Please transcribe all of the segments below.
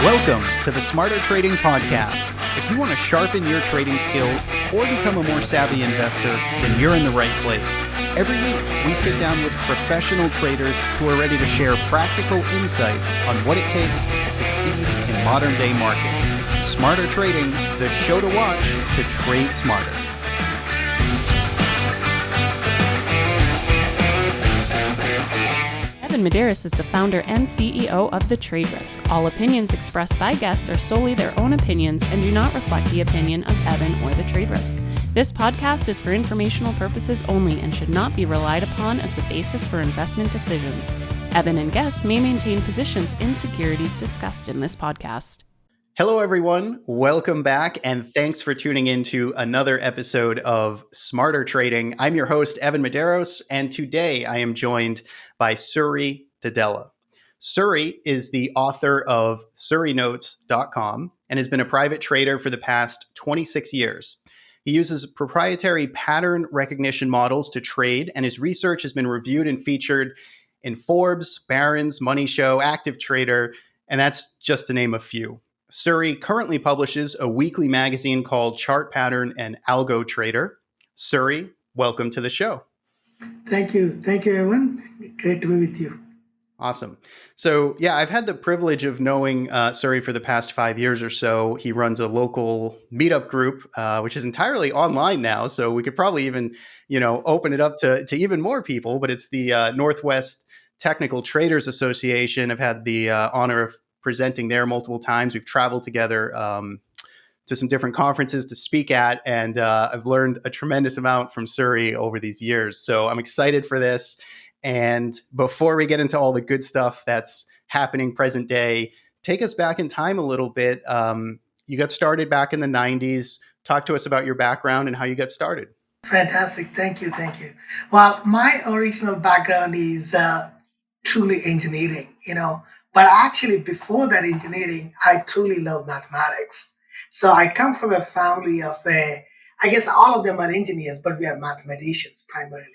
Welcome to the Smarter Trading Podcast. If you want to sharpen your trading skills or become a more savvy investor, then you're in the right place. Every week, we sit down with professional traders who are ready to share practical insights on what it takes to succeed in modern-day markets. Smarter Trading, the show to watch to trade smarter. Evan Medeiros is the founder and CEO of The Trade Risk. All opinions expressed by guests are solely their own opinions and do not reflect the opinion of Evan or The Trade Risk. This podcast is for informational purposes only and should not be relied upon as the basis for investment decisions. Evan and guests may maintain positions in securities discussed in this podcast. Hello, everyone. Welcome back, and thanks for tuning in to another episode of Smarter Trading. I'm your host, Evan Medeiros, and today I am joined by Suri Duddella. Suri is the author of SuriNotes.com and has been a private trader for the past 26 years. He uses proprietary pattern recognition models to trade, and his research has been reviewed and featured in Forbes, Barron's, Money Show, Active Trader, and that's just to name a few. Suri currently publishes a weekly magazine called Chart Pattern and Algo Trader. Suri, welcome to the show. Thank you. Thank you, Evan. Great to be with you. Awesome. So, I've had the privilege of knowing Suri for the past 5 years or so. He runs a local meetup group, which is entirely online now. So we could probably even, open it up to even more people. But it's the Northwest Technical Traders Association. I've had the honor of presenting there multiple times. We've traveled together to some different conferences to speak at, and I've learned a tremendous amount from Suri over these years. So I'm excited for this. And before we get into all the good stuff that's happening present day, take us back in time a little bit. You got started back in the 90s. Talk to us about your background and how you got started. Fantastic. Thank you. Thank you. Well, my original background is truly engineering, but actually before that engineering, I truly love mathematics. So I come from a family of, I guess all of them are engineers, but we are mathematicians primarily.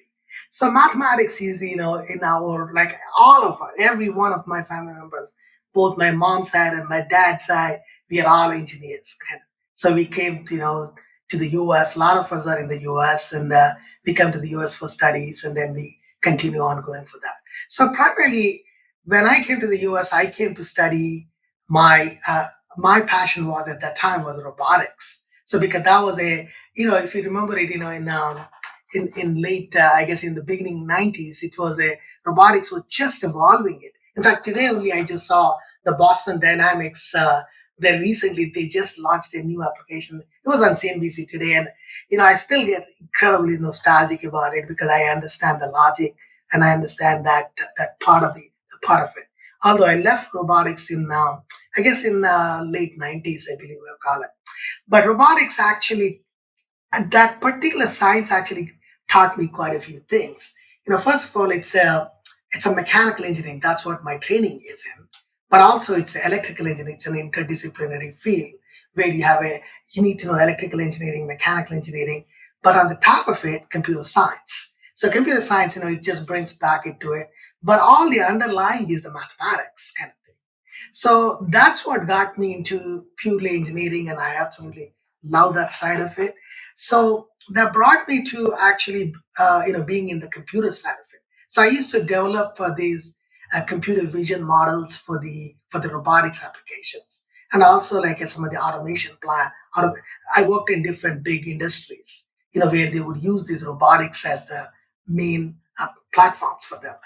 So mathematics is, in our, like all of us, every one of my family members, both my mom's side and my dad's side, we are all engineers. So we came, to the US. A lot of us are in the US, and we come to the US for studies, and then we continue on going for that. So primarily, when I came to the US, I came to study my passion was at that time was robotics. So because that was if you remember it, in late, I guess in the beginning 90s, it was robotics was just evolving it. In fact, today only I just saw the Boston Dynamics. They just launched a new application. It was on CNBC today, and I still get incredibly nostalgic about it because I understand the logic and I understand that part of it. Although I left robotics in late 90s, I believe we'll call it. But robotics actually, that particular science actually taught me quite a few things. First of all, it's a mechanical engineering. That's what my training is in. But also it's electrical engineering. It's an interdisciplinary field where you need to know electrical engineering, mechanical engineering, but on the top of it, computer science. So computer science, it just brings back into it. But all the underlying is the mathematics kind of thing. So that's what got me into purely engineering, and I absolutely love that side of it. So that brought me to actually, being in the computer side of it. So I used to develop these computer vision models for the robotics applications, and also like some of the automation plan. I worked in different big industries, where they would use these robotics as the main platforms for them.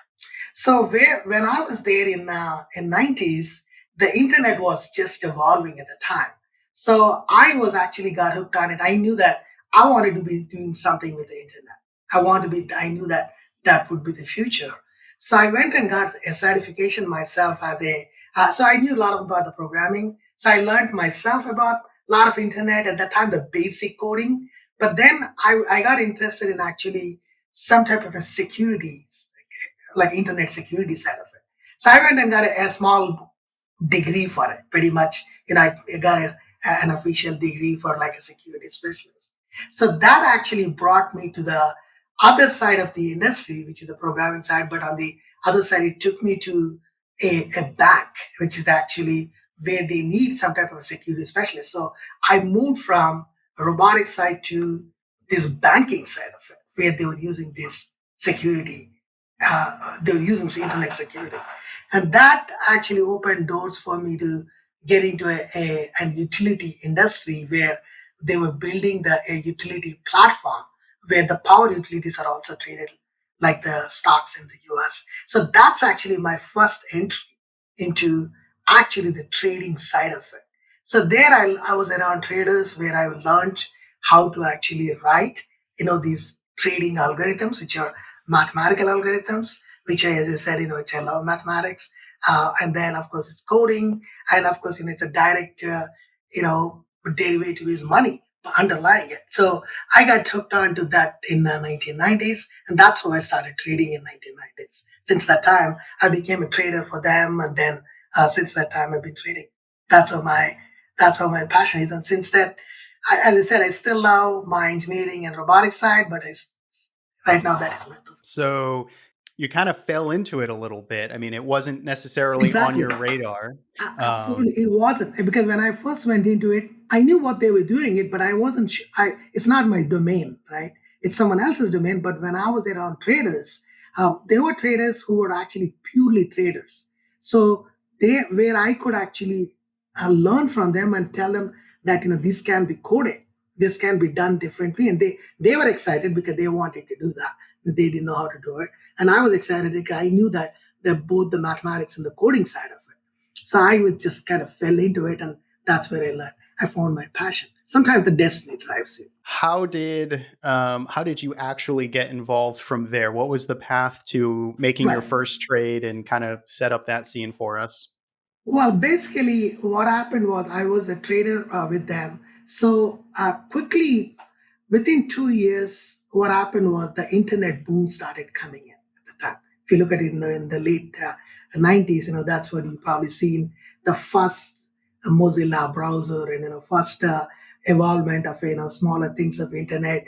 So when I was there in 90s, the internet was just evolving at the time. So I was actually got hooked on it. I knew that I wanted to be doing something with the internet. I knew that would be the future. So I went and got a certification myself so I knew a lot about the programming. So I learned myself about a lot of internet at that time, the basic coding. But then I got interested in actually some type of a security, like internet security side of it. So I went and got a small degree for it, pretty much. I got an official degree for like a security specialist. So that actually brought me to the other side of the industry, which is the programming side. But on the other side, it took me to a bank, which is actually where they need some type of a security specialist. So I moved from a robotic side to this banking side of it, where they were using this security. They were using this internet security. And that actually opened doors for me to get into an utility industry where they were building a utility platform where the power utilities are also traded like the stocks in the US. So that's actually my first entry into actually the trading side of it. So there I was around traders where I learned how to actually write, these trading algorithms, which are mathematical algorithms, which as I said, which I love mathematics. And then of course it's coding. And of course, it's a direct, derivative is money underlying it. So I got hooked on to that in the 1990s, and that's how I started trading in 1990s. Since that time, I became a trader for them, and then since that time, I've been trading. That's how my passion is, and since that, as I said, I still love my engineering and robotics side, but right now that is my focus. So you kind of fell into it a little bit. I mean, it wasn't necessarily on Exactly. your radar. Absolutely, it wasn't because when I first went into it, I knew what they were doing it, but I wasn't. It's not my domain, right? It's someone else's domain. But when I was around traders, there were traders who were actually purely traders. So where I could actually learn from them and tell them that this can be coded, this can be done differently, and they were excited because they wanted to do that. They didn't know how to do it, and I was excited because I knew that both the mathematics and the coding side of it. So I would just kind of fell into it, and that's where I learned. I found my passion. Sometimes the destiny drives you. How did you actually get involved from there? What was the path to making your Right. first trade and kind of set up that scene for us? Well, basically, what happened was I was a trader with them. So quickly, within 2 years, what happened was the internet boom started coming in at the time. If you look at it in the late 90s, that's what you probably seen the first Mozilla browser and first evolvement of smaller things of internet.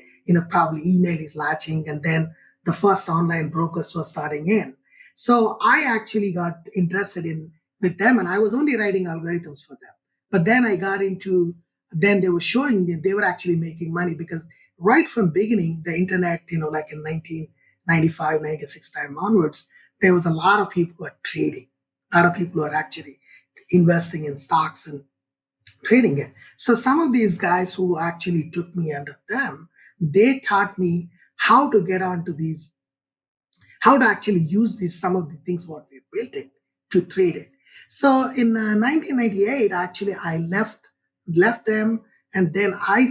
Probably email is latching, and then the first online brokers were starting in. So I actually got interested in with them, and I was only writing algorithms for them. But then I got into then they were showing me they were actually making money because right from beginning the internet, like in 1995, 96 time onwards, there was a lot of people who are trading, a lot of people who are actually investing in stocks and trading it. So some of these guys who actually took me under them, they taught me how to get onto these, how to actually use these some of the things what we built it to trade it. So in 1998, actually, I left them, and then I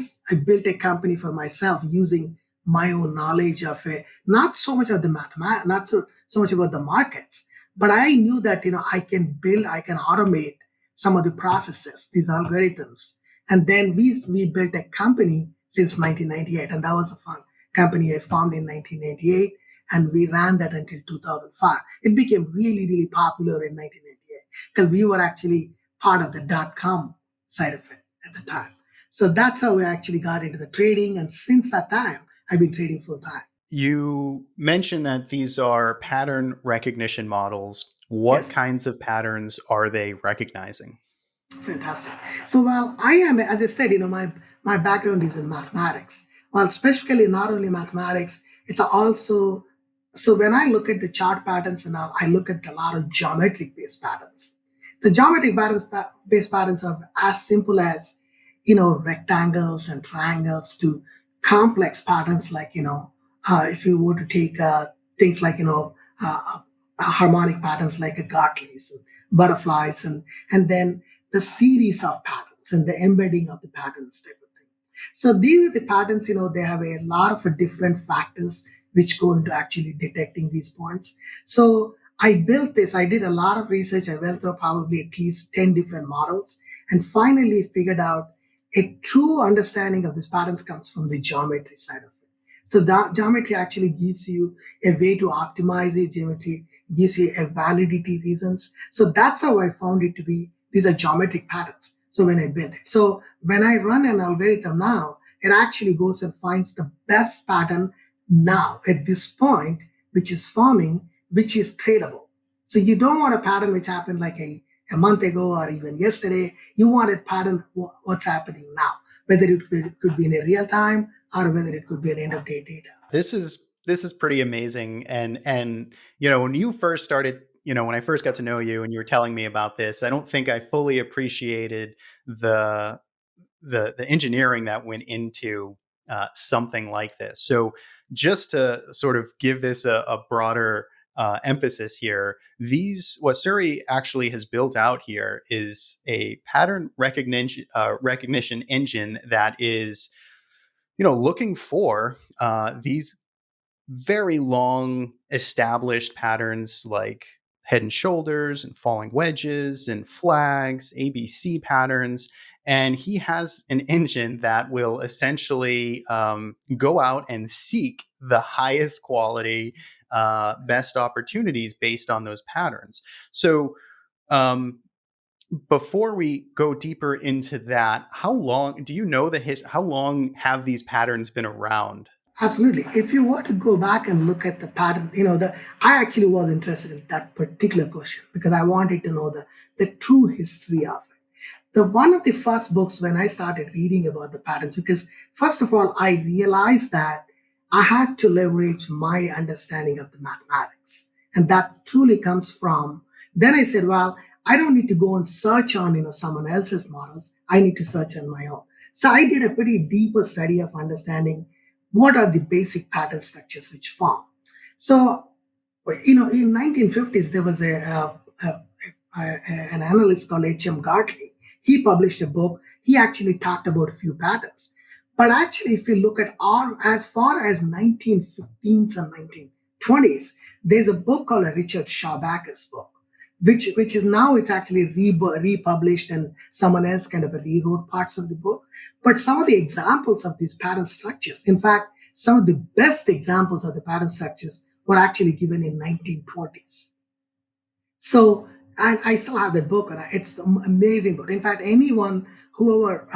built a company for myself using my own knowledge of it, not so much of the mathematics, not so much about the markets, but I knew that I can automate some of the processes, these algorithms, and then we built a company since 1998, and that was a fun company I formed in 1998, and we ran that until 2005. It became really, really popular in 1998 because we were actually part of the .com side of it at the time. So that's how we actually got into the trading. And since that time, I've been trading full time. You mentioned that these are pattern recognition models. What Yes. kinds of patterns are they recognizing? Fantastic. So while I am, as I said, my background is in mathematics. Well, specifically not only mathematics, it's also so when I look at the chart patterns and all, I look at a lot of geometric based patterns. The geometric based patterns are as simple as rectangles and triangles to complex patterns like if you were to take things like harmonic patterns like a Gartley's and butterflies and then the series of patterns and the embedding of the patterns type of thing. So these are the patterns, they have a lot of different factors which go into actually detecting these points. So I built this, I did a lot of research. I went through probably at least 10 different models and finally figured out a true understanding of these patterns comes from the geometry side of it. So that geometry actually gives you a way to optimize it. Geometry gives you a validity reasons. So that's how I found it to be. These are geometric patterns. So when I build it. So when I run an algorithm now, it actually goes and finds the best pattern now at this point, which is forming, which is tradable. So you don't want a pattern which happened like a a month ago or even yesterday. You wanted pattern what's happening now, whether it could be in a real time or whether it could be an end of day data. This is pretty amazing. And when you first started, when I first got to know you and you were telling me about this, I don't think I fully appreciated the the engineering that went into something like this. So just to sort of give this a broader emphasis here, what Suri actually has built out here is a pattern recognition engine that is looking for these very long established patterns like head and shoulders and falling wedges and flags, ABC patterns. And he has an engine that will essentially go out and seek the highest quality, best opportunities based on those patterns. So, um, before we go deeper into that, how long do you know how long have these patterns been around? Absolutely. If you were to go back and look at the pattern, I actually was interested in that particular question because I wanted to know the true history of it. The one of the first books when I started reading about the patterns, because first of all, I realized that I had to leverage my understanding of the mathematics. And that truly comes from, then I said, well, I don't need to go and search on, someone else's models. I need to search on my own. So I did a pretty deeper study of understanding what are the basic pattern structures which form. So, in 1950s, there was an analyst called H.M. Gartley. He published a book. He actually talked about a few patterns. But actually, if you look at as far as 1915s and 1920s, there's a book called Richard Schaubacher's book, which is now it's actually republished and someone else kind of rewrote parts of the book. But some of the examples of these pattern structures, in fact, some of the best examples of the pattern structures were actually given in 1920s. So, and I still have that book, and it's an amazing book. In fact, whoever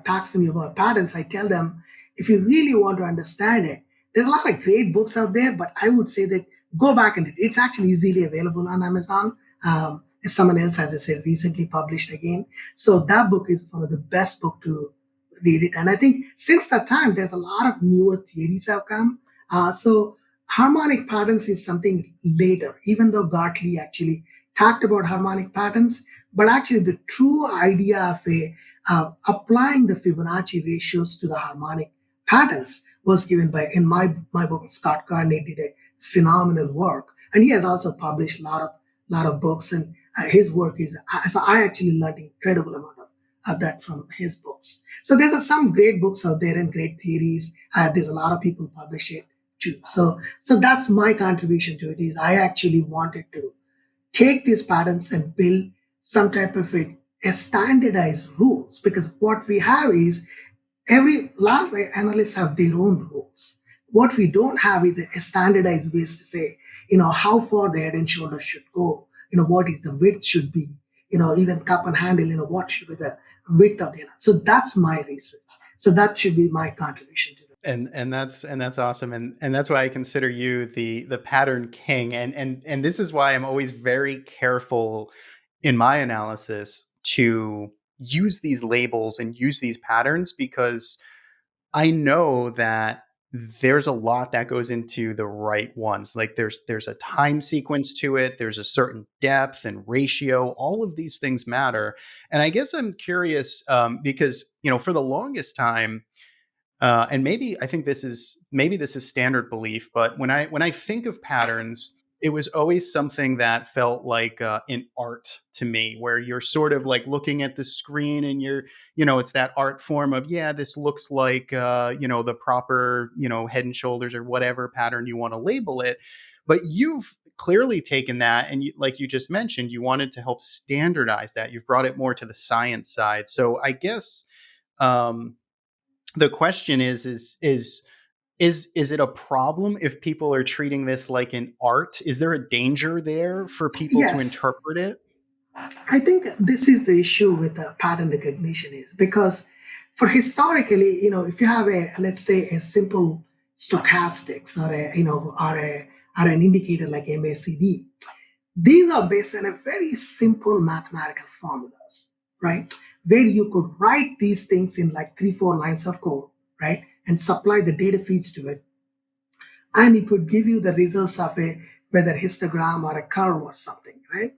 talks to me about patterns, I tell them, if you really want to understand it, there's a lot of great books out there, but I would say that go back and read it. It's actually easily available on Amazon. Someone else, as I said, recently published again. So that book is one of the best book to read it. And I think since that time, there's a lot of newer theories have come. So harmonic patterns is something later, even though Gartley actually talked about harmonic patterns, but actually the true idea of applying the Fibonacci ratios to the harmonic patterns was given in my book. Scott Carney did a phenomenal work, and he has also published a lot of books, and his work is, so I actually learned incredible amount of that from his books. So there's some great books out there and great theories. There's a lot of people publish it too. So that's my contribution to it. Is I actually wanted to take these patterns and build some type of a standardized rules, because what we have is a lot of analysts have their own rules. What we don't have is a standardized ways to say, how far the head and shoulder should go, what is the width should be, even cup and handle, what should be the width of the analysis. So that's my research. So that should be my contribution to that. And that's awesome, and that's why I consider you the pattern king, and this is why I'm always very careful in my analysis to use these labels and use these patterns, because I know that there's a lot that goes into the right ones. Like there's a time sequence to it, there's a certain depth and ratio, all of these things matter. And I guess I'm curious, because for the longest time, and maybe I think this is standard belief, but when I think of patterns, it was always something that felt like an art to me, where you're sort of like looking at the screen and it's that art form of, yeah, this looks like the proper head and shoulders or whatever pattern you want to label it. But you've clearly taken that, and like you just mentioned, you wanted to help standardize that. You've brought it more to the science side. So I guess. The question is it a problem if people are treating this like an art? Is there a danger there for people to Yes, interpret it? I think this is the issue with pattern recognition, is because for historically, if you have let's say a simple stochastics or an indicator like MACD, These are based on a very simple mathematical formulas, right? Where you could write these things in like 3-4 lines of code, right? And supply the data feeds to it. And it would give you the results of a whether histogram or a curve or something, right?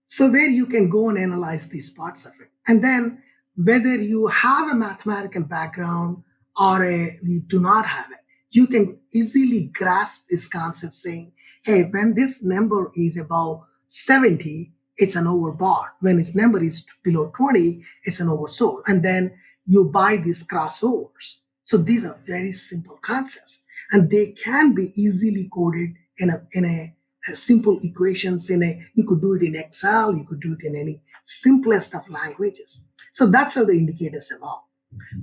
So where you can go and analyze these parts of it. And then whether you have a mathematical background or you do not have it, you can easily grasp this concept saying, hey, when this number is above 70, it's an overbought. When its number is below 20, it's an oversold. And then you buy these crossovers. So these are very simple concepts. And they can be easily coded in a simple equations you could do it in Excel, you could do it in any simplest of languages. So that's how the indicators evolve.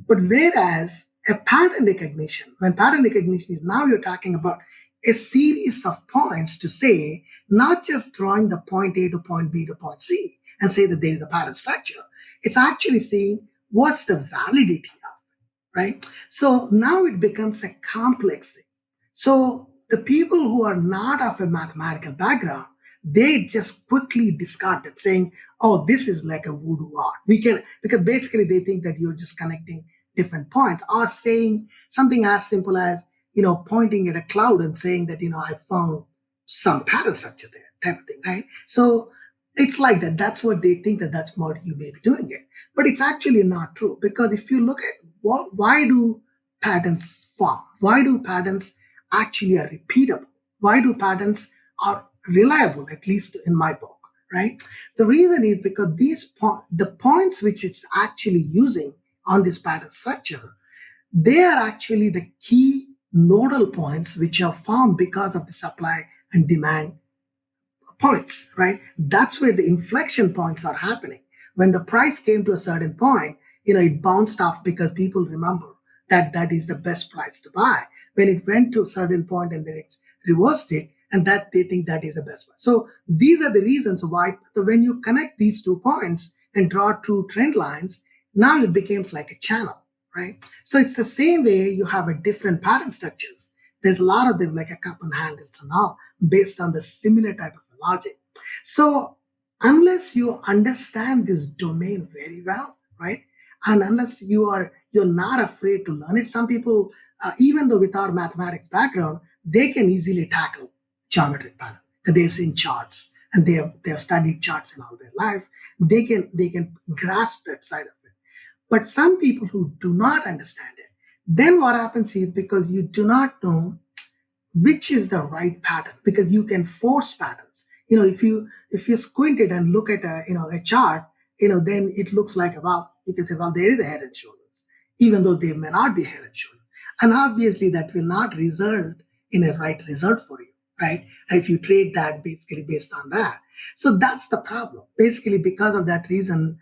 But whereas a pattern recognition, when pattern recognition is now you're talking about a series of points to say, not just drawing the point A to point B to point C and say that there is a pattern structure. It's actually saying what's the validity of it, right? So now it becomes a complex thing. So the people who are not of a mathematical background, they just quickly discard it, saying, "Oh, this is like a voodoo art." Because basically they think that you're just connecting different points, or saying something as simple as pointing at a cloud and saying that I found some pattern structure there, type of thing, right? So it's like that. That's what they think that's what you may be doing it, but it's actually not true, because if you look at why do patterns form? Why do patterns actually are repeatable? Why do patterns are reliable, at least in my book, right? The reason is because the points which it's actually using on this pattern structure, they are actually the key nodal points which are formed because of the supply and demand points, right? That's where the inflection points are happening. When the price came to a certain point, it bounced off because people remember that is the best price to buy. When it went to a certain point and then it's reversed it, and that they think that is the best one. So these are the reasons why when you connect these 2 points and draw 2 trend lines, now it becomes like a channel, right? So it's the same way you have a different pattern structures. There's a lot of them like a cup and handles and all based on the similar type of logic. So unless you understand this domain very well, right? And unless you're not afraid to learn it, some people, even though with our mathematics background, they can easily tackle geometric pattern because they've seen charts and they have studied charts in all their life. They can grasp that side of it. But some people who do not understand it, then what happens is, because you do not know which is the right pattern, because you can force patterns. If you squint it and look at a chart, then it looks like, well, you can say, well, there is a head and shoulders, even though they may not be head and shoulders. And obviously that will not result in a right result for you, right? If you trade that basically based on that. So that's the problem. Basically, because of that reason,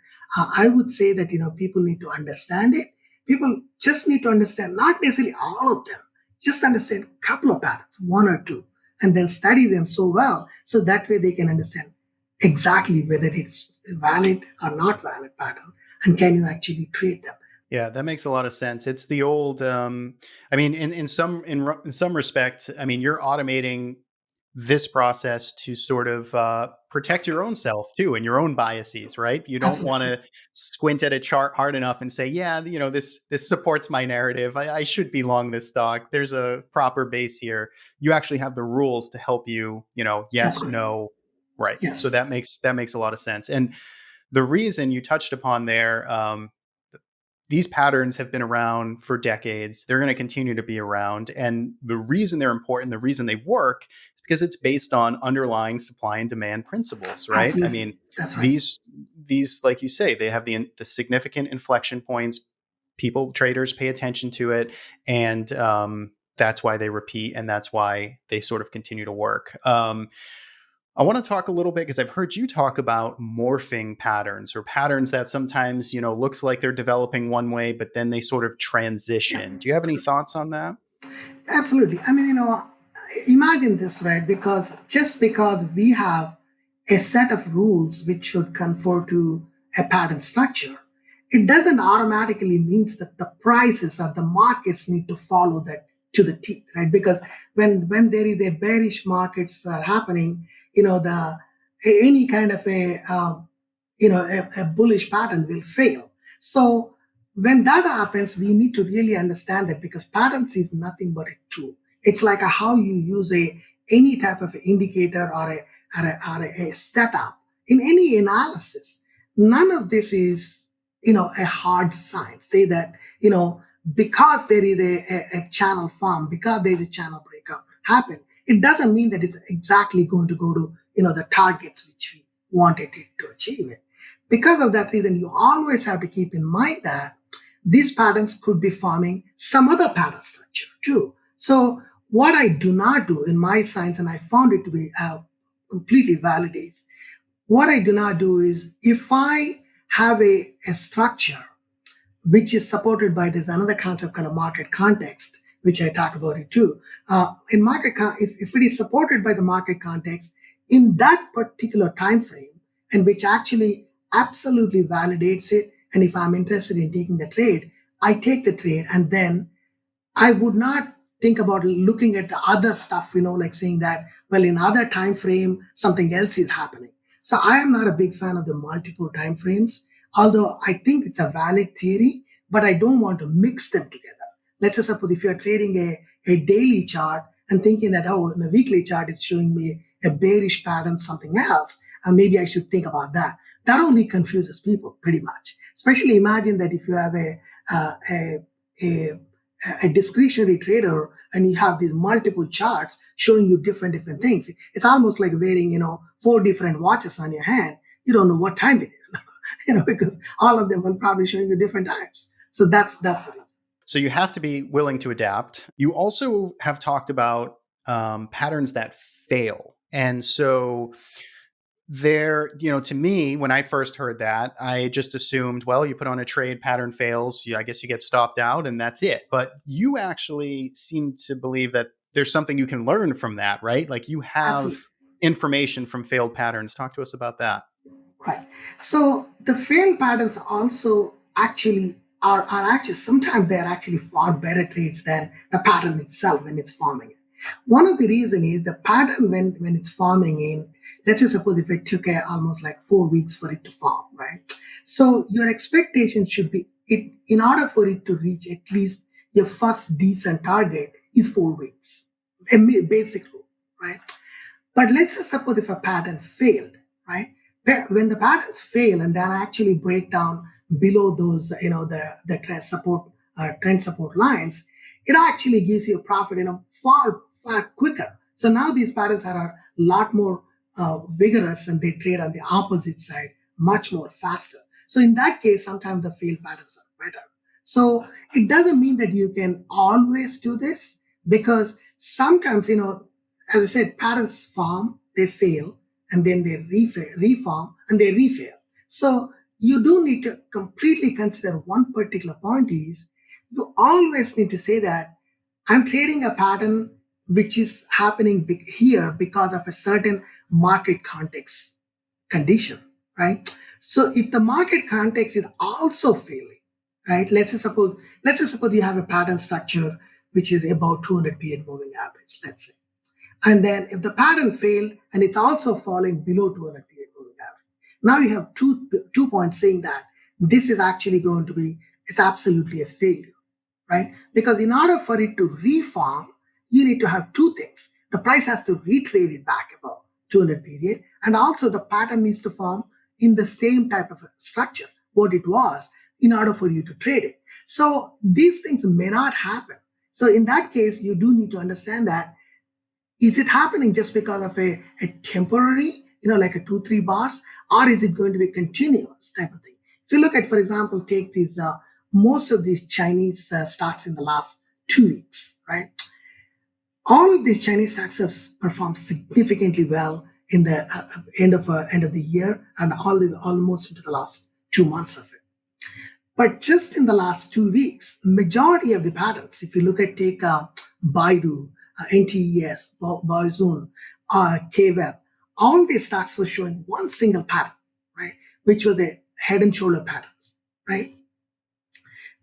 I would say that, people need to understand it. People just need to understand, not necessarily all of them, just understand a couple of patterns, 1 or 2, and then study them so well, so that way they can understand exactly whether it's valid or not valid pattern, and can you actually trade them. Yeah, that makes a lot of sense. It's the old, I mean, in some respect, I mean, you're automating this process to sort of protect your own self too, and your own biases, right? You don't want Absolutely. to squint at a chart hard enough and say, yeah, this supports my narrative. I should be long this stock. There's a proper base here. You actually have the rules to help you, That's yes, right. no, right. So Yes. that makes a lot of sense. And the reason you touched upon there, these patterns have been around for decades. They're going to continue to be around. And the reason they're important, the reason they work, is because it's based on underlying supply and demand principles, right? I Absolutely. mean, That's right. these, like you say, they have the significant inflection points. Traders pay attention to it. And that's why they repeat. And that's why they sort of continue to work. I want to talk a little bit, because I've heard you talk about morphing patterns, or patterns that sometimes, looks like they're developing one way, but then they sort of Yeah. transition. Do you have any thoughts on that? Absolutely. I mean, imagine this, right? Because we have a set of rules which should conform to a pattern structure, it doesn't automatically means that the prices of the markets need to follow that to the teeth, right? Because when there is a bearish markets are happening, any kind of a bullish pattern will fail. So when that happens, we need to really understand that, because patterns is nothing but a tool. It's like how you use any type of indicator or a setup in any analysis. None of this is a hard science. Say that because there is a channel form, because there is a channel breakup happen, it doesn't mean that it's exactly going to go to the targets which we wanted it to achieve it. Because of that reason, you always have to keep in mind that these patterns could be forming some other pattern structure too. So what I do not do in my science, and I found it to be completely valid, is what I do not do is, if I have a structure which is supported by, there's another concept called a market context, which I talk about it too. If it is supported by the market context in that particular time frame, and which actually absolutely validates it, and if I'm interested in taking the trade, I take the trade, and then I would not think about looking at the other stuff, like saying that, well, in other time frame, something else is happening. So I am not a big fan of the multiple time frames, although I think it's a valid theory, but I don't want to mix them together. Let's just suppose if you're trading a daily chart and thinking that, oh, in a weekly chart, it's showing me a bearish pattern, something else, and maybe I should think about that. That only confuses people pretty much. Especially imagine that if you have a discretionary trader and you have these multiple charts showing you different things. It's almost like wearing, 4 different watches on your hand. You don't know what time it is, because all of them will probably show you different times. So that's the reason. So you have to be willing to adapt. You also have talked about patterns that fail. And so there, to me, when I first heard that, I just assumed, well, you put on a trade, pattern fails, I guess you get stopped out and that's it. But you actually seem to believe that there's something you can learn from that, right? Like you have Absolutely. information from failed patterns. Talk to us about that. Right. So the failed patterns also actually are actually, sometimes they're actually far better trades than the pattern itself when it's forming. One of the reasons is the pattern when it's forming in, let's say suppose if it took almost like 4 weeks for it to form, right? So your expectation should be, in order for it to reach at least your first decent target is 4 weeks, a basic rule, right? But let's just suppose if a pattern failed, right? When the patterns fail and then actually break down below those, the trend support lines, it actually gives you a profit, far quicker. So now these patterns are a lot more vigorous, and they trade on the opposite side much more faster. So in that case, sometimes the failed patterns are better. So it doesn't mean that you can always do this, because sometimes, as I said, patterns form, they fail, and then they reform, and they refail. So you do need to completely consider one particular point is, you always need to say that I'm trading a pattern which is happening here because of a certain market context condition, right? So if the market context is also failing, right? Let's just suppose you have a pattern structure which is about 200 period moving average, let's say. And then if the pattern failed and it's also falling below 200 period moving average, now you have two points saying that this is actually going to be, it's absolutely a failure, right? Because in order for it to reform, you need to have two things. The price has to retrade it back above 200 period, and also the pattern needs to form in the same type of structure, what it was, in order for you to trade it. So these things may not happen. So in that case, you do need to understand that, is it happening just because of a temporary, like a 2-3 bars, or is it going to be continuous type of thing? If you look at, for example, take these, most of these Chinese stocks in the last 2 weeks, right? All of these Chinese stocks have performed significantly well in the end of the year, and almost into the last 2 months of it. But just in the last 2 weeks, majority of the patterns, if you look at take Baidu, NTES, Baozun, KWeb, all these stocks were showing one single pattern, right? Which were the head and shoulder patterns, right?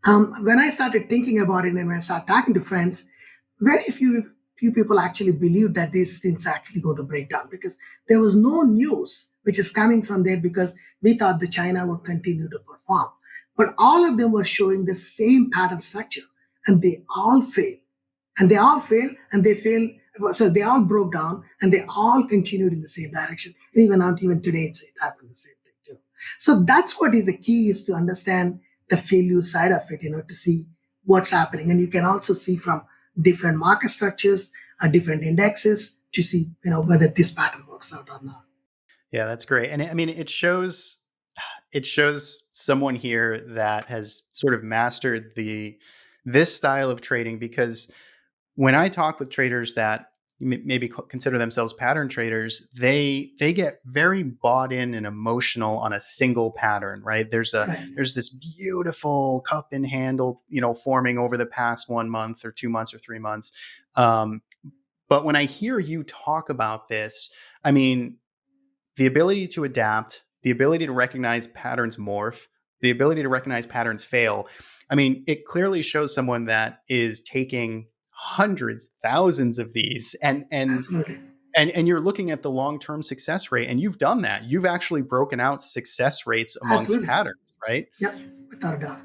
When I started thinking about it and when I started talking to friends, very few few people actually believed that these things are actually going to break down because there was no news which is coming from there because we thought the China would continue to perform. But all of them were showing the same pattern structure and they all failed. And they all failed and they failed. So they all broke down and they all continued in the same direction. And even today, it happened the same thing too. So that's what is the key, is to understand the failure side of it, to see what's happening. And you can also see from different market structures, different indexes to see, whether this pattern works out or not. Yeah, that's great. And I mean, it shows someone here that has sort of mastered this style of trading, because when I talk with traders that maybe consider themselves pattern traders, they get very bought in and emotional on a single pattern, right? There's this beautiful cup and handle, forming over the past 1 month or 2 months or 3 months. But when I hear you talk about this, I mean, the ability to adapt, the ability to recognize patterns morph, the ability to recognize patterns fail. I mean, it clearly shows someone that is taking hundreds, thousands of these and you're looking at the long-term success rate, and you've done that. You've actually broken out success rates amongst patterns, right? Yep, without a doubt.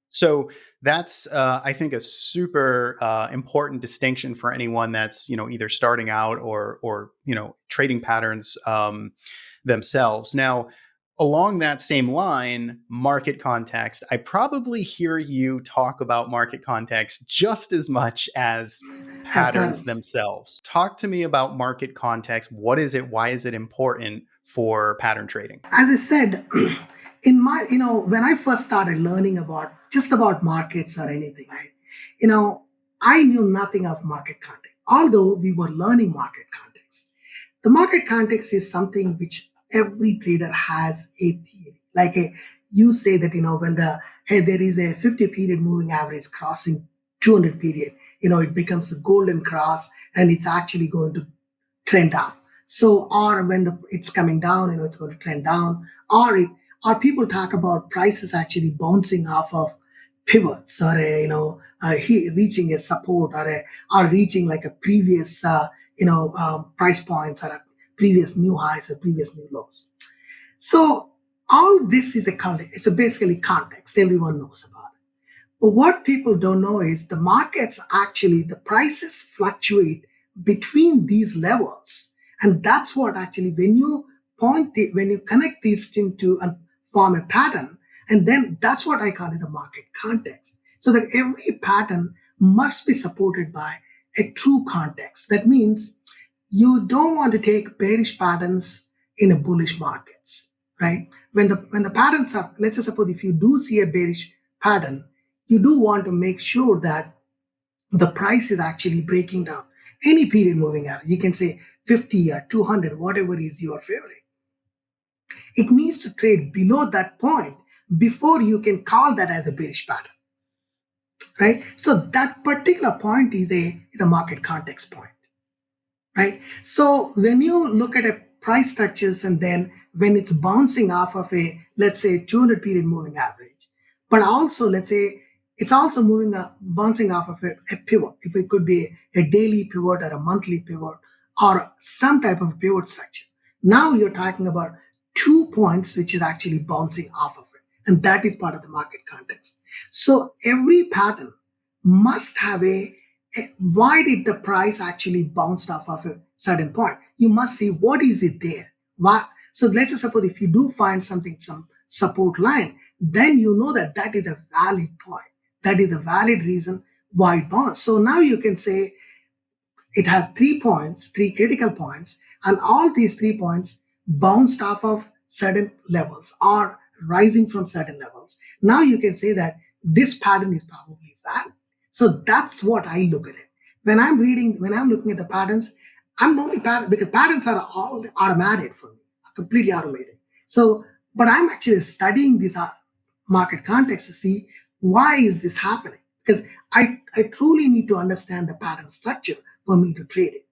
So that's, I think, a super important distinction for anyone that's, either starting out or trading patterns themselves. Now, along that same line, market context, I probably hear you talk about market context just as much as patterns themselves. Talk to me about market context. What is it? Why is it important for pattern trading? As I said, in my, when I first started learning about markets or anything, right? I knew nothing of market context, although we were learning market context. The market context is something which every trader has a theory. Like you say that, when there is a 50 period moving average crossing 200 period, it becomes a golden cross and it's actually going to trend up. So, or when it's coming down, it's going to trend down. Or people talk about prices actually bouncing off of pivots, or reaching a support, or reaching like a previous price points, or a previous new highs or previous new lows. So all this is it's basically context. Everyone knows about it. But what people don't know is the markets actually, the prices fluctuate between these levels. And that's what actually, when you connect these to and form a pattern, and then that's what I call it the market context. So that every pattern must be supported by a true context. That means you don't want to take bearish patterns in a bullish markets, right? When the patterns are, let's just suppose if you do see a bearish pattern, you do want to make sure that the price is actually breaking down any period moving average. You can say 50 or 200, whatever is your favorite. It needs to trade below that point before you can call that as a bearish pattern, right? So that particular point is a market context point, right? So when you look at a price structures, and then when it's bouncing off of a, let's say, 200 period moving average, but also let's say it's also bouncing off of a pivot. If it could be a daily pivot or a monthly pivot or some type of pivot structure. Now you're talking about 2 points which is actually bouncing off of it. And that is part of the market context. So every pattern must have why did the price actually bounce off of a certain point? You must see what is it there. Why? So let's just suppose if you do find some support line, then you know that is a valid point. That is a valid reason why it bounced. So now you can say it has 3 points, 3 critical points, and all these 3 points bounced off of certain levels or rising from certain levels. Now you can say that this pattern is probably valid. So that's what I look at it. When I'm looking at the patterns, I'm only pattern because patterns are all automated for me, completely automated. So, but I'm actually studying this market context to see why is this happening? Because I truly need to understand the pattern structure for me to trade it.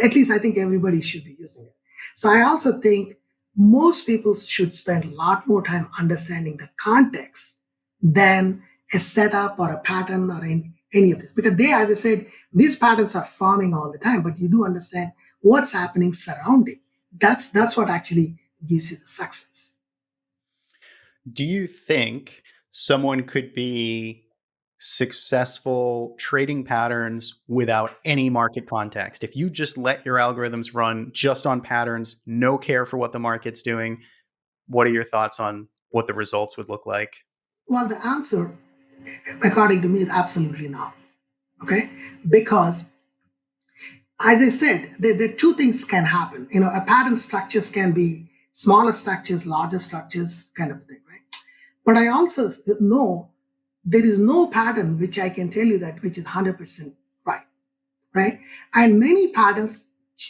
At least I think everybody should be using it. So I also think most people should spend a lot more time understanding the context than a setup or a pattern or any of this, because they, as I said, these patterns are forming all the time, but you do understand what's happening surrounding. That's what actually gives you the success. Do you think someone could be successful trading patterns without any market context? If you just let your algorithms run just on patterns, no care for what the market's doing, what are your thoughts on what the results would look like? Well, the answer, according to me, is absolutely not. Okay, because as I said, the two things can happen. A pattern structures can be smaller structures, larger structures, kind of thing, right? But I also know there is no pattern which I can tell you that which is 100% right, right? And many patterns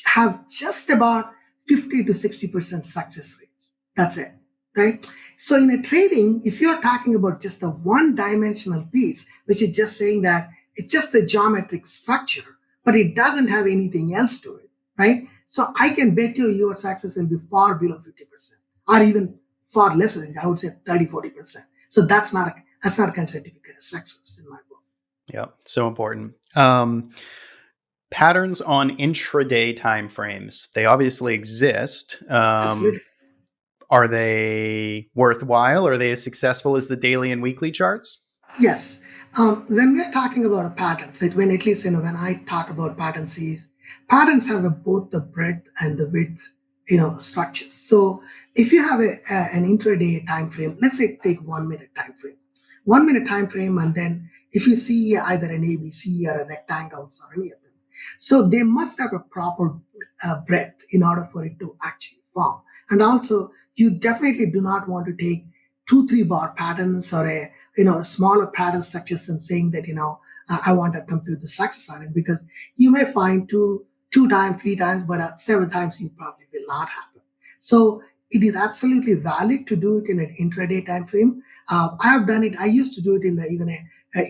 have just about 50 to 60% success rates. That's it, right? So in a trading, if you're talking about just a one-dimensional piece, which is just saying that it's just a geometric structure, but it doesn't have anything else to it, right? So I can bet you your success will be far below 50%, or even far lesser. I would say 30, 40%. So that's not considered to be a success in my book. Yeah, so important. Patterns on intraday timeframes, they obviously exist. Absolutely. Are they worthwhile? Are they as successful as the daily and weekly charts? Yes. When we're talking about a patterns, when at least when I talk about patterns, patterns have both the breadth and the width, structures. So if you have an intraday time frame, let's say take 1 minute time frame, 1 minute time frame, and then if you see either an ABC or a rectangles or any of them, so they must have a proper breadth in order for it to actually form. And also, you definitely do not want to take 2 3 bar patterns or a smaller pattern structures and saying that I want to compute the success on it, because you may find two times, 3 times, but 7 times you probably will not happen. So it is absolutely valid to do it in an intraday time frame. I have done it. I used to do it in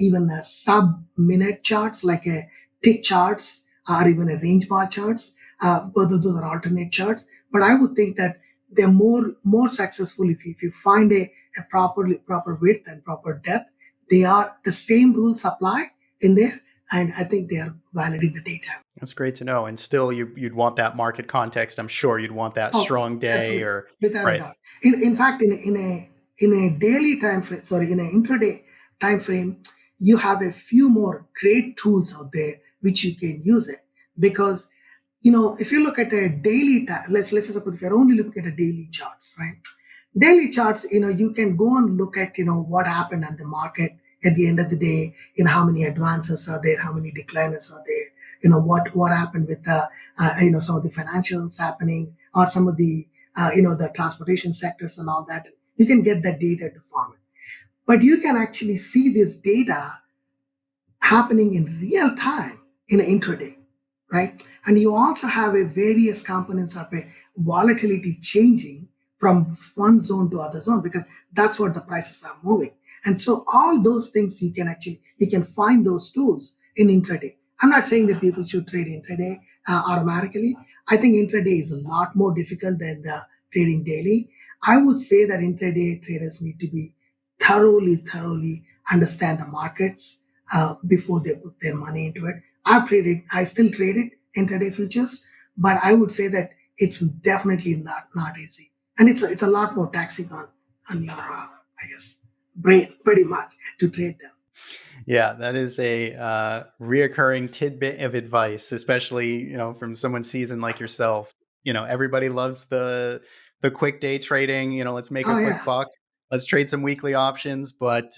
even a sub-minute charts, like a tick charts or even a range bar charts. Both of those are alternate charts. But I would think that they're more successful if you find a proper width and proper depth. They are the same rules apply in there, and I think they are valid in the daytime. That's great to know. And still, you'd want that market context. I'm sure you'd want that Oh, strong day absolutely, or without a right. doubt. In fact, in a daily time frame, sorry, in an intraday time frame, you have a few more great tools out there which you can use it, because if you look at a daily time, let's suppose if you're only looking at a daily charts, right? Daily charts, you can go and look at what happened on the market at the end of the day. How many advances are there, how many decliners are there, what happened with the some of the financials happening, or some of the the transportation sectors and all that. You can get that data to farm it, but you can actually see this data happening in real time in an intraday, right? And you also have a various components of a volatility changing from one zone to other zone, because that's what the prices are moving. And so all those things you can find those tools in intraday. I'm not saying that people should trade intraday automatically. I think intraday is a lot more difficult than the trading daily. I would say that intraday traders need to be thoroughly understand the markets before they put their money into it. I still traded intraday futures, but I would say that it's definitely not easy, and it's a lot more taxing on your I guess brain, pretty much, to trade them. Yeah, that is a reoccurring tidbit of advice, especially from someone seasoned like yourself. Everybody loves the quick day trading. Let's make a Oh quick yeah. buck. Let's trade some weekly options, but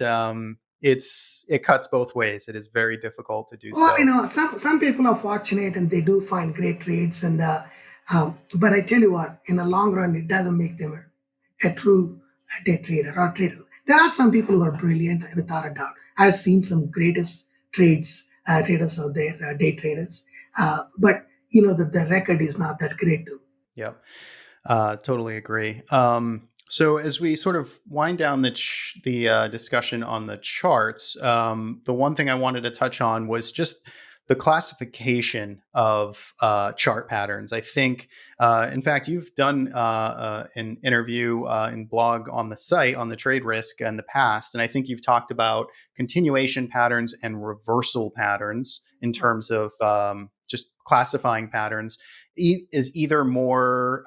it cuts both ways. It is very difficult to do Well, so. some people are fortunate and they do find great trades, and but I tell you what, in the long run, it doesn't make them a true day trader or trader. There are some people who are brilliant, without a doubt. I've seen some greatest traders out there, day traders, but the record is not that great too. Yep. Totally agree. So as we sort of wind down the discussion on the charts, the one thing I wanted to touch on was just the classification of chart patterns. I think, in fact, you've done an interview and blog on the site on the trade risk in the past, and I think you've talked about continuation patterns and reversal patterns in terms of just classifying patterns. Is either more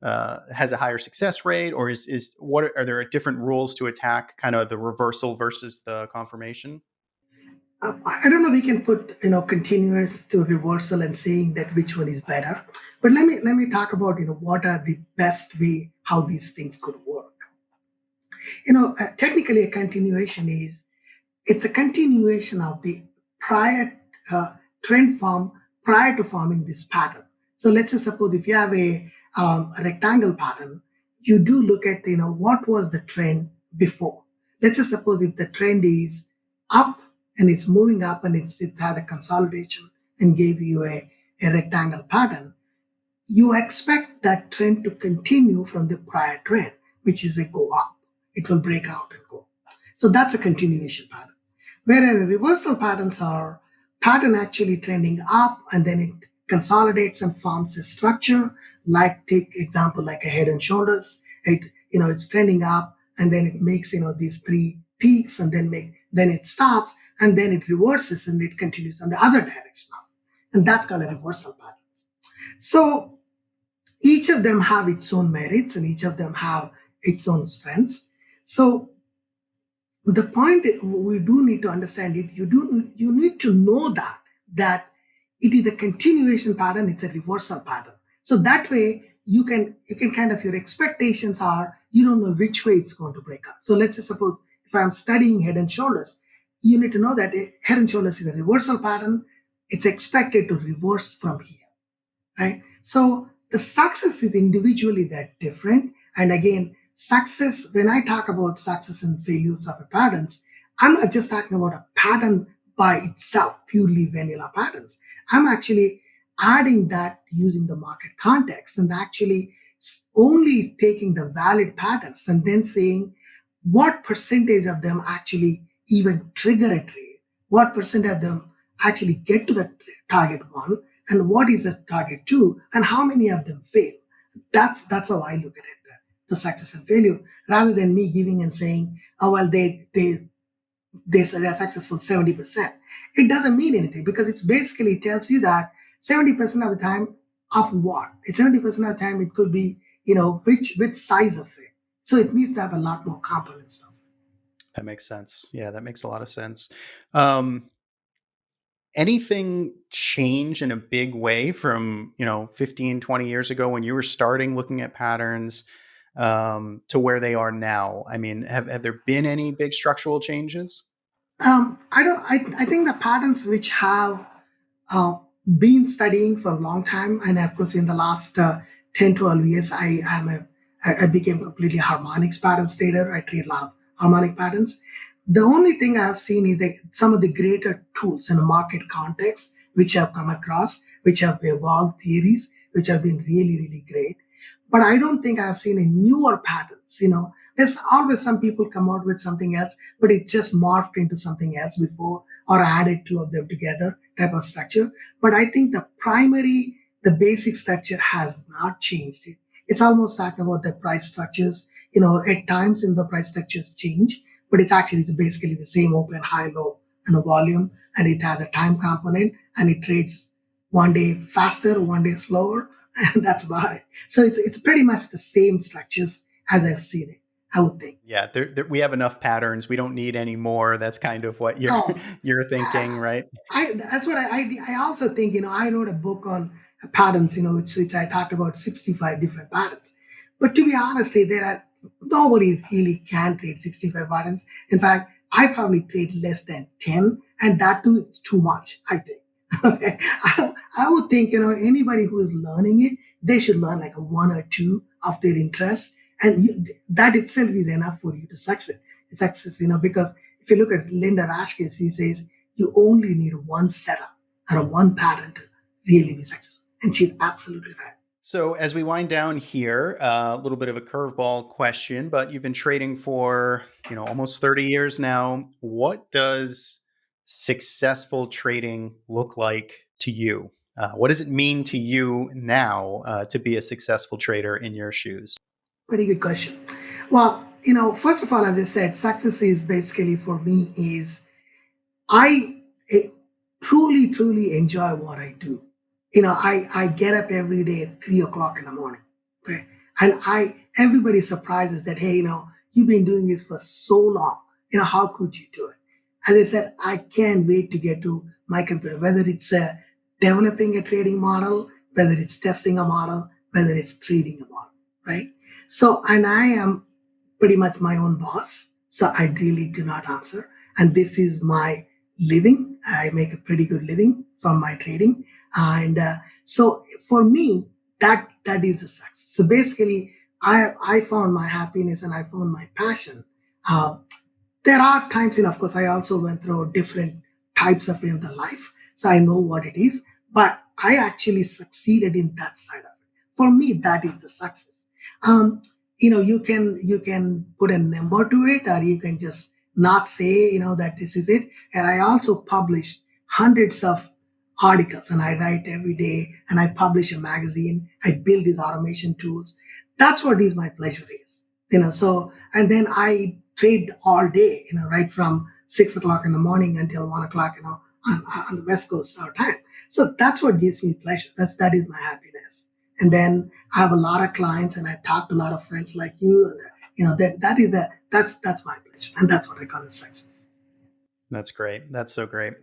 has a higher success rate, or is what are there different rules to attack kind of the reversal versus the confirmation? I don't know. We can put continuous to reversal and saying that which one is better. But let me talk about what are the best way how these things could work. Technically, a continuation is it's a continuation of the prior trend form prior to forming this pattern. So let's say suppose if you have a rectangle pattern, you do look at what was the trend before. Let's say suppose if the trend is up and it's moving up and it had a consolidation and gave you a rectangle pattern, you expect that trend to continue from the prior trend, which is a go up. It will break out and go. So that's a continuation pattern. Whereas reversal patterns are pattern actually trending up and then it consolidates and forms a structure. Like take example like a head and shoulders. It's trending up and then it makes these three peaks and then it stops and then it reverses and it continues on the other direction up. And that's called a reversal patterns. So each of them have its own merits and each of them have its own strengths. So the point we do need to understand it, you need to know that it is a continuation pattern, it's a reversal pattern. So that way you can kind of, your expectations are you don't know which way it's going to break up. So let's say suppose if I'm studying head and shoulders, you need to know that head and shoulders is a reversal pattern. It's expected to reverse from here, right? So the success is individually that different. And again, success, when I talk about success and failures of a patterns, I'm not just talking about a pattern by itself, purely vanilla patterns. I'm actually adding that using the market context and actually only taking the valid patterns and then saying what percentage of them actually even trigger a trade, what percent of them actually get to the target one, and what is the target two, and how many of them fail. That's how I look at it, the success and failure, rather than me giving and saying, oh well, they say they're successful 70%. It doesn't mean anything because it's basically tells you that 70% of the time of what? 70% of the time it could be, which size of it. So it needs to have a lot more component stuff. That makes sense. Yeah, that makes a lot of sense. Anything change in a big way from 15, 20 years ago when you were starting looking at patterns to where they are now? I mean, have there been any big structural changes? I don't. I think the patterns which have uh, been studying for a long time, and of course, in the last 10, 12 years, I became completely harmonics patterns trader. I trade a lot of harmonic patterns. The only thing I've seen is some of the greater tools in a market context, which I've come across, which have evolved theories, which have been really, really great. But I don't think I've seen a newer patterns. There's always some people come out with something else, but it just morphed into something else before or added two of them together type of structure. But I think the basic structure has not changed. It's almost like about the price structures. At times in the price structures change, but it's basically the same open, high, low, and a volume, and it has a time component, and it trades one day faster, one day slower, and that's about it. So it's pretty much the same structures as I've seen it, I would think. Yeah, we have enough patterns. We don't need any more. That's kind of what you're Oh, you're thinking, right? that's what I also think. I wrote a book on patterns. Which I talked about 65 different patterns. But to be honestly, there are nobody really can trade 65 patterns. In fact, I probably trade less than 10, and that too is too much. I think. Okay, I would think anybody who is learning it, they should learn like a one or two of their interests, and that itself is enough for you to succeed. Success, because if you look at Linda Rashkes, he says you only need one setup or one pattern to really be successful. And she's absolutely right. So as we wind down here, a little bit of a curveball question, but you've been trading for almost 30 years now. What does successful trading look like to you? What does it mean to you now to be a successful trader in your shoes? Pretty good question. Well, first of all, as I said, success is basically for me is I truly, truly enjoy what I do. I get up every day at 3 o'clock in the morning. Okay. And everybody surprises that, hey, you've been doing this for so long. How could you do it? As I said, I can't wait to get to my computer, whether it's developing a trading model, whether it's testing a model, whether it's trading a model, right? So, and I am pretty much my own boss. So I really do not answer. And this is my living. I make a pretty good living from my trading. And so for me, that is a success. So basically, I found my happiness and I found my passion. Uh, there are times, of course, I also went through different types of in the life. So I know what it is, but I actually succeeded in that side of it. For me, that is the success. Um, you can put a number to it, or you can just not say, that this is it. And I also publish hundreds of articles and I write every day and I publish a magazine. I build these automation tools. That's what is my pleasure is, so, and then I trade all day, right from 6 o'clock in the morning until 1 o'clock, on the West Coast our time. So that's what gives me pleasure. That is my happiness. And then I have a lot of clients and I talk to a lot of friends like you. And, that's my pleasure. And that's what I call it success. That's great. That's so great.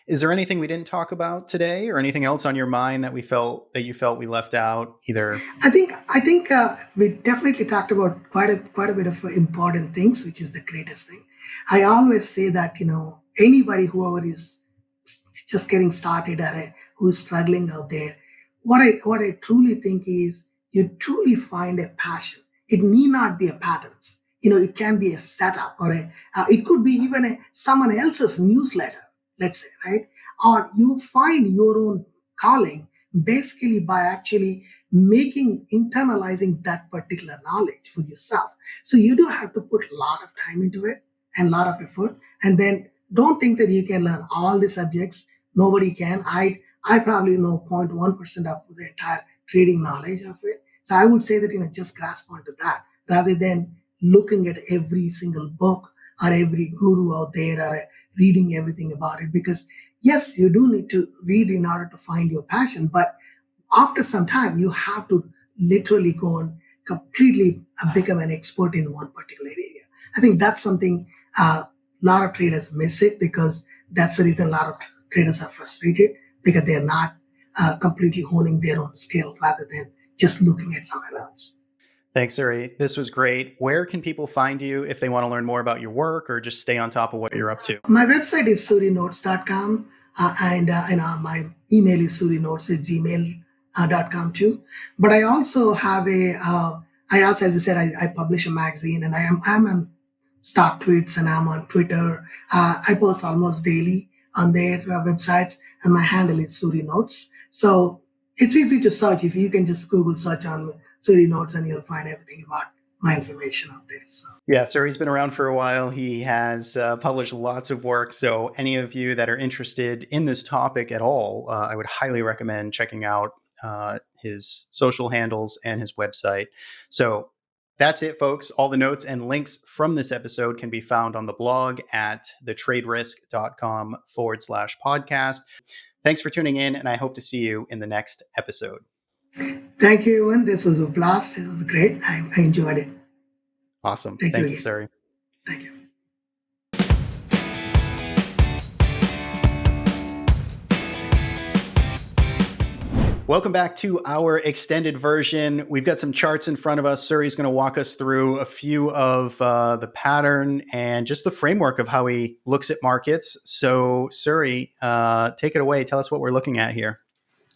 Is there anything we didn't talk about today, or anything else on your mind that you felt we left out? Either I think we definitely talked about quite a bit of important things, which is the greatest thing. I always say that anybody whoever is just getting started, or who's struggling out there, what I truly think is you truly find a passion. It need not be a patterns. It can be a setup, or it could be even someone else's newsletter, let's say, right? Or you find your own calling basically by actually internalizing that particular knowledge for yourself. So you do have to put a lot of time into it and a lot of effort. And then don't think that you can learn all the subjects. Nobody can. I probably know 0.1% of the entire trading knowledge of it. So I would say that just grasp onto that rather than looking at every single book or every guru out there, or reading everything about it. Because yes, you do need to read in order to find your passion, but after some time, you have to literally go and completely become an expert in one particular area. I think that's something a lot of traders miss it, because that's the reason a lot of traders are frustrated, because they're not completely honing their own skill rather than just looking at somewhere else. Thanks, Suri. This was great. Where can people find you if they want to learn more about your work or just stay on top of what you're up to? My website is surinotes.com, and my email is surinotes@gmail.com too. But I also have as I said, I publish a magazine, and I'm on Stock Tweets, and I'm on Twitter. I post almost daily on their websites, and my handle is Suri Notes. So it's easy to search. If you can just Google search on Suri Notes, and you'll find everything about my information out there. So yeah, Suri's been around for a while. He has published lots of work. So any of you that are interested in this topic at all, I would highly recommend checking out his social handles and his website. So that's it, folks. All the notes and links from this episode can be found on the blog at thetraderisk.com/podcast. Thanks for tuning in, and I hope to see you in the next episode. thank you, everyone. This was a blast. It was great. I enjoyed it. Awesome. Thank you, Suri. Thank you. Welcome back to our extended version. We've got some charts in front of us. Suri's going to walk us through a few of the pattern and just the framework of how he looks at markets. So Suri, take it away. Tell us what we're looking at here.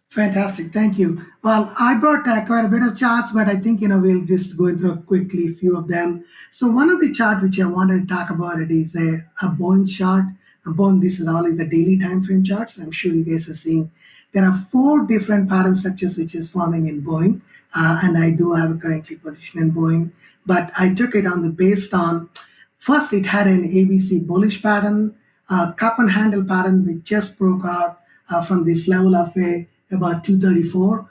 Fantastic. Thank you. Well, I brought quite a bit of charts, but I think, we'll just go through quickly a few of them. So one of the chart which I wanted to talk about, it is a Boeing chart. A Boeing, this is all the daily time frame charts. I'm sure you guys are seeing. There are 4 different pattern structures which is forming in Boeing. And I do have a currently position in Boeing, but I took it based on, first it had an ABC bullish pattern. cup and handle pattern which just broke out from this level of about 234,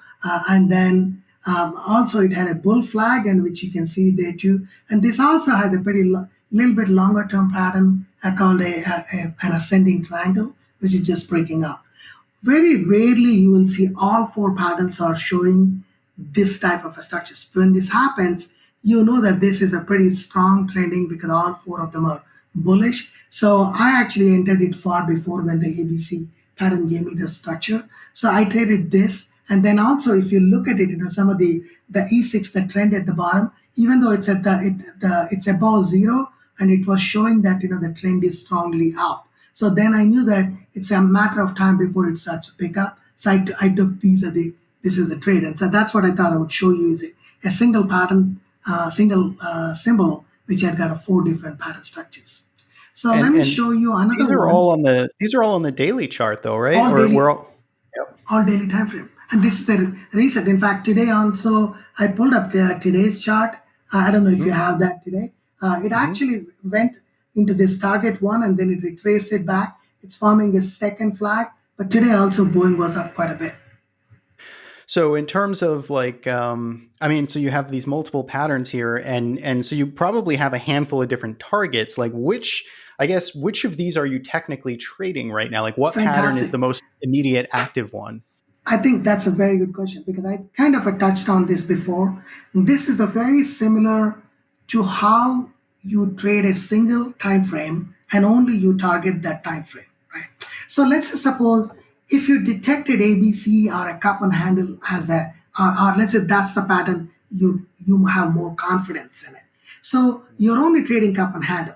and then also it had a bull flag, and which you can see there too. And this also has a pretty little bit longer term pattern called an ascending triangle, which is just breaking up. Very rarely you will see all four patterns are showing this type of a structure. When this happens, you know that this is a pretty strong trending because all four of them are bullish. So I actually entered it far before when the ABC pattern gave me the structure. So I traded this. And then also, if you look at it, some of the E6, the trend at the bottom, even though it's at it's above zero, and it was showing that the trend is strongly up. So then I knew that it's a matter of time before it starts to pick up. So I took this is the trade, and so that's what I thought I would show you is a single pattern, single symbol which had got four different pattern structures. So let me show you another these are one. These are all on the daily chart, though, right? All or daily, we're all all daily time frame. And this is the reset. In fact, today also I pulled up today's chart. I don't know if you have that today. It actually went into this target one and then it retraced it back. It's forming a second flag. But today also Boeing was up quite a bit. So in terms of like, so you have these multiple patterns here, and so you probably have a handful of different targets. Like which of these are you technically trading right now? Like what pattern is the most immediate active one? I think that's a very good question because I kind of touched on this before. This is the very similar to how you trade a single time frame and only you target that time frame, right? So let's suppose if you detected ABC or a cup and handle as or let's say that's the pattern you have more confidence in it. So you're only trading cup and handle.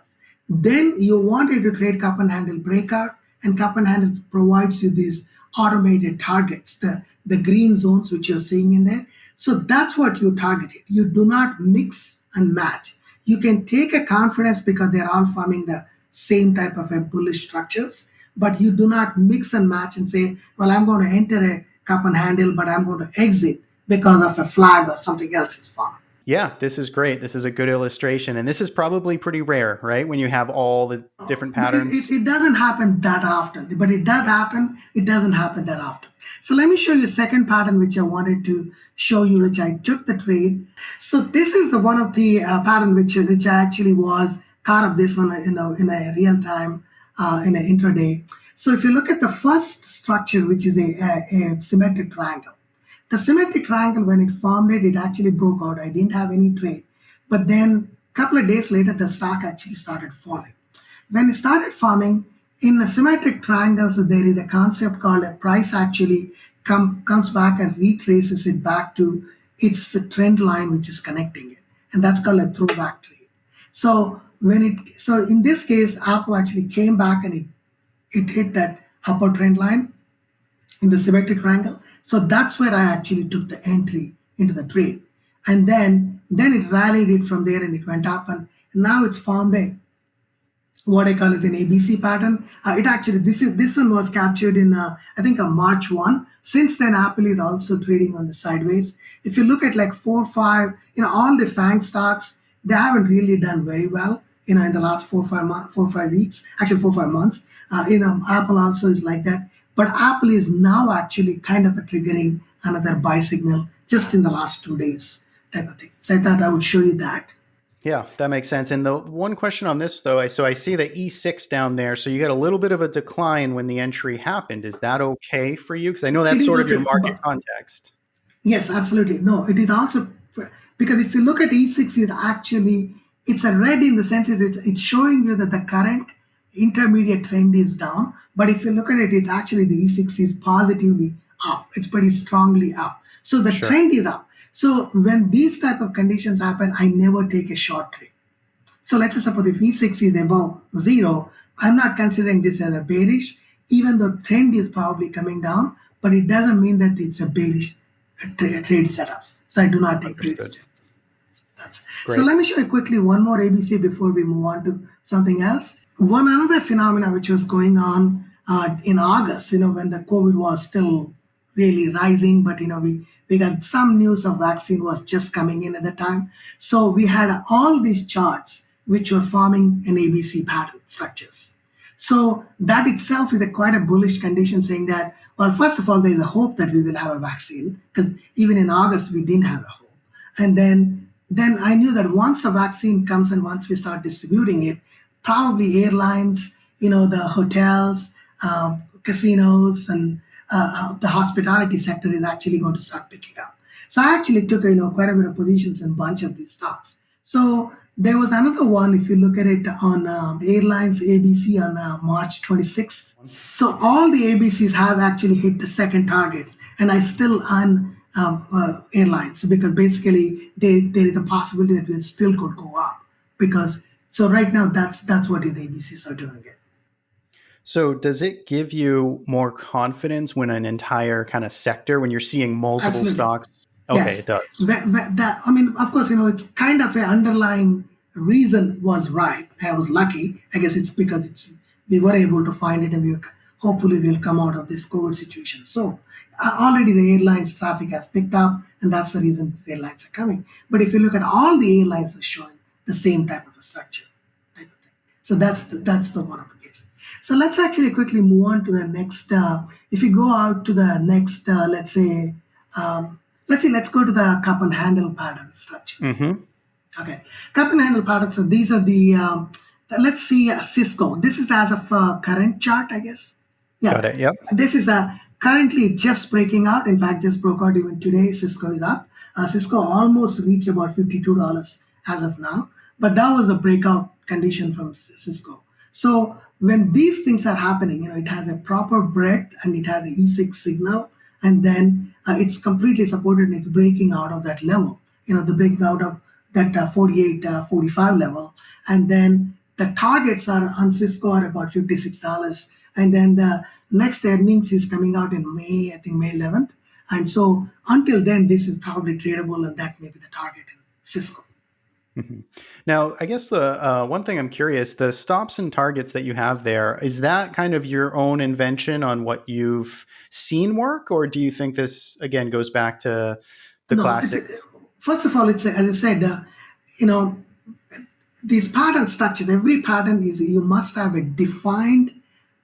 Then you wanted to trade cup and handle breakout, and cup and handle provides you these automated targets, the green zones which you're seeing in there. So that's what you targeted. You do not mix and match. You can take a confidence because they're all forming the same type of a bullish structures, but you do not mix and match and say, well, I'm going to enter a cup and handle, but I'm going to exit because of a flag or something else is formed. Yeah, this is great. This is a good illustration. And this is probably pretty rare, right? When you have all the different patterns. It doesn't happen that often, but it does happen. It doesn't happen that often. So let me show you a second pattern which I wanted to show you, which I took the trade. So this is one of the pattern which I actually was caught up this one in a real time in an intraday. So if you look at the first structure, which is a symmetric triangle. The symmetric triangle, when it formed it actually broke out. I didn't have any trade. But then a couple of days later, the stock actually started falling. When it started forming, in the symmetric triangles, there is a concept called a price actually comes back and retraces it back to its trend line, which is connecting it. And that's called a throwback trade. So in this case, Apple actually came back and it hit that upper trend line in the symmetric triangle. So that's where I actually took the entry into the trade. And then it rallied it from there and it went up. And now it's formed what I call it an ABC pattern. It actually, this one was captured in, I think, a March 1. Since then, Apple is also trading on the sideways. If you look at like 4, 5, all the FANG stocks, they haven't really done very well, in the last 4 or 5 weeks, actually 4 or 5 months. Apple also is like that. But Apple is now actually kind of triggering another buy signal just in the last 2 days type of thing. So I thought I would show you that. Yeah, that makes sense. And the one question on this, though, so I see the E6 down there. So you get a little bit of a decline when the entry happened. Is that okay for you? Because I know that's sort of your market context. Yes, absolutely. No, it is also because if you look at E6, it's a red in the sense it's showing you that the current intermediate trend is down. But if you look at it, it's actually the E6 is positively up. It's pretty strongly up. So the trend is up. So when these type of conditions happen, I never take a short trade. So let's suppose if E6 is above zero, I'm not considering this as a bearish, even though trend is probably coming down, but it doesn't mean that it's a bearish trade setups. So I do not take trades. So let me show you quickly one more ABC before we move on to something else. One another phenomena which was going on in August, when the COVID was still really rising, but we got some news of vaccine was just coming in at the time. So we had all these charts which were forming an ABC pattern structures. So that itself is quite a bullish condition, saying that, well, first of all, there is a hope that we will have a vaccine, because even in August we didn't have a hope. And then I knew that once the vaccine comes and once we start distributing it, probably airlines, the hotels, casinos, and the hospitality sector is actually going to start picking up. So I actually took quite a bit of positions in a bunch of these stocks. So there was another one, if you look at it on airlines ABC on March 26th. So all the ABCs have actually hit the second targets, and I still on airlines, because basically there is a possibility that it still could go up, because so right now that's what the ABCs are doing it. So does it give you more confidence when an entire kind of sector, when you're seeing multiple Absolutely. stocks? Okay, Yes. it does. I mean, of course, it's kind of an underlying reason was right. I was lucky. I guess it's because we were able to find it, and hopefully we'll come out of this COVID situation. So already the airlines traffic has picked up, and that's the reason the airlines are coming. But if you look at all the airlines, were showing the same type of a structure, type of thing. So that's the one of the case. So let's actually quickly move on to the next. If you go out to the next, let's say. Let's go to the cup and handle pattern structures. Mm-hmm. Okay, cup and handle patterns. So these are let's see, Cisco. This is as of current chart, I guess. Yeah. Got it. Yep. This is currently just breaking out. In fact, just broke out even today. Cisco is up. Cisco almost reached about $52 as of now, but that was a breakout condition from Cisco. So when these things are happening, it has a proper breadth and it has the E6 signal, and then it's completely supported and it's breaking out of that level. The breaking out of that 48, 45 level, and then the targets are on Cisco are about $56, and then the next earnings is coming out in May, I think May 11th, and so until then, this is probably tradable, and that may be the target in Cisco. Mm-hmm. Now, I guess the one thing I'm curious, the stops and targets that you have there, is that kind of your own invention on what you've seen work, or do you think this again goes back to the classics? First of all, it's as I said, these pattern structures. Every pattern is you must have a defined